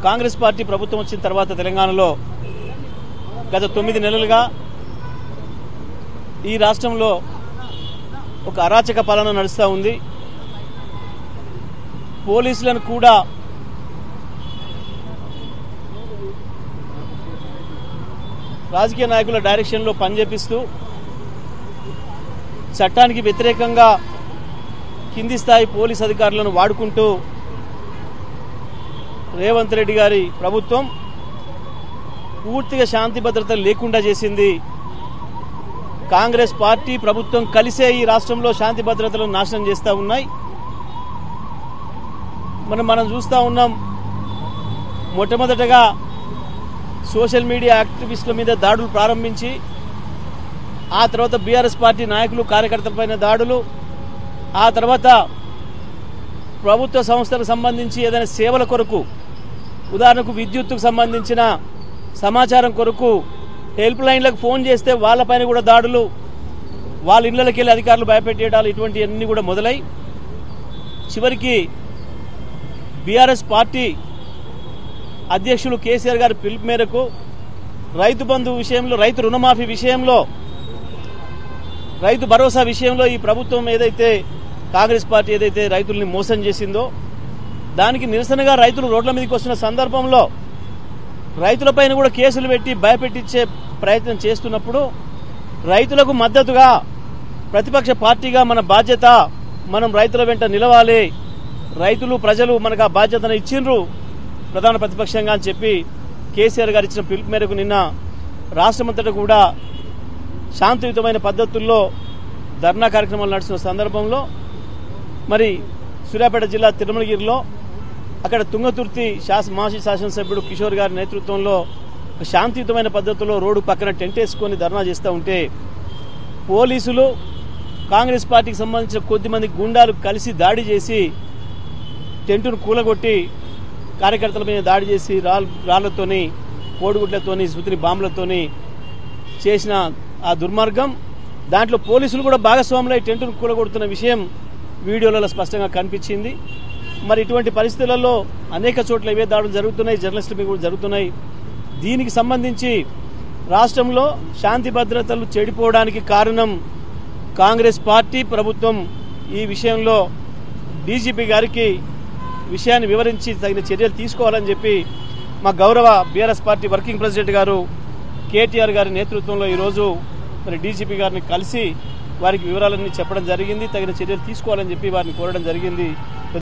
Congress party ప్రభుత్వం వచ్చిన తర్వాత తెలంగాణలో గత 9 నెలలుగా ఈ రాష్ట్రంలో ఒక అరాచక పాలన నడుస్తూ ఉంది. పోలీసులను కూడా రాజకీయ నాయకుల డైరెక్షన్లో పనిచేపిస్తూ చట్టానికి వ్యతిరేకంగా కింది స్థాయి పోలీస్ అధికారులను వాడుకుంటూ రేవంత్ రెడ్డి గారి ప్రభుత్వం పూర్తిగా శాంతి భద్రతలు లేకుండా చేసింది. కాంగ్రెస్ పార్టీ ప్రభుత్వం కలిసే ఈ రాష్ట్రంలో శాంతి భద్రతలను నాశనం చేస్తూ ఉన్నాయి. మనం చూస్తూ ఉన్నాం. మొట్టమొదటగా సోషల్ మీడియా యాక్టివిస్టుల మీద దాడులు ప్రారంభించి ఆ తర్వాత బీఆర్ఎస్ పార్టీ నాయకులు కార్యకర్తలపైన దాడులు, ఆ తర్వాత ప్రభుత్వ సంస్థలకు సంబంధించి ఏదైనా సేవల కొరకు, ఉదాహరణకు విద్యుత్తుకు సంబంధించిన సమాచారం కొరకు హెల్ప్ లైన్లకు ఫోన్ చేస్తే వాళ్ళపైన కూడా దాడులు, వాళ్ళ ఇళ్లకి వెళ్ళి అధికారులు భయపెట్టేయడాలు, ఇటువంటివన్నీ కూడా మొదలై చివరికి బీఆర్ఎస్ పార్టీ అధ్యక్షులు కేసీఆర్ గారి పిలుపు మేరకు రైతు బంధు విషయంలో, రైతు రుణమాఫీ విషయంలో, రైతు భరోసా విషయంలో ఈ ప్రభుత్వం ఏదైతే కాంగ్రెస్ పార్టీ ఏదైతే రైతుల్ని మోసం చేసిందో దానికి నిరసనగా రైతులు రోడ్ల మీదకి వస్తున్న సందర్భంలో రైతులపైన కూడా కేసులు పెట్టి భయపెట్టించే ప్రయత్నం చేస్తున్నప్పుడు రైతులకు మద్దతుగా ప్రతిపక్ష పార్టీగా మన బాధ్యత, మనం రైతుల వెంట నిలవాలి, రైతులు ప్రజలు మనకు ఆ బాధ్యతను ఇచ్చిండ్రు ప్రధాన ప్రతిపక్షంగా అని చెప్పి కేసీఆర్ గారు ఇచ్చిన పిలుపు మేరకు నిన్న రాష్ట్రమంతటా కూడా శాంతియుతమైన పద్ధతుల్లో ధర్నా కార్యక్రమాలు నడుస్తున్న సందర్భంలో మరి సూర్యాపేట జిల్లా తిరుమలగిరిలో అక్కడ తుంగతుర్తి మాజీ శాసనసభ్యుడు కిషోర్ గారి నేతృత్వంలో శాంతియుతమైన పద్ధతిలో రోడ్డు పక్కన టెంట్ వేసుకొని ధర్నా చేస్తూ ఉంటే పోలీసులు కాంగ్రెస్ పార్టీకి సంబంధించిన కొద్దిమంది గుండాలు కలిసి దాడి చేసి టెంటును కూలగొట్టి కార్యకర్తల మీద దాడి చేసి రాళ్లతోని, కోడిగుడ్లతోని, సుతిని బాంబులతోని చేసిన ఆ దుర్మార్గం, దాంట్లో పోలీసులు కూడా భాగస్వాములై టెంటును కూలగొడుతున్న విషయం వీడియోలలో స్పష్టంగా కనిపించింది. మరి ఇటువంటి పరిస్థితులలో అనేక చోట్ల ఇవే దాడులు జరుగుతున్నాయి, జర్నలిస్టుల మీద కూడా జరుగుతున్నాయి. దీనికి సంబంధించి రాష్ట్రంలో శాంతి భద్రతలు చెడిపోవడానికి కారణం కాంగ్రెస్ పార్టీ ప్రభుత్వం. ఈ విషయంలో డీజీపీ గారికి విషయాన్ని వివరించి తగిన చర్యలు తీసుకోవాలని చెప్పి మా గౌరవ బీఆర్ఎస్ పార్టీ వర్కింగ్ ప్రెసిడెంట్ గారు కేటీఆర్ గారి నేతృత్వంలో ఈరోజు మరి డీజీపీ గారిని కలిసి వారికి వివరాలన్నీ చెప్పడం జరిగింది. తగిన చర్యలు తీసుకోవాలని చెప్పి వారిని కోరడం జరిగింది.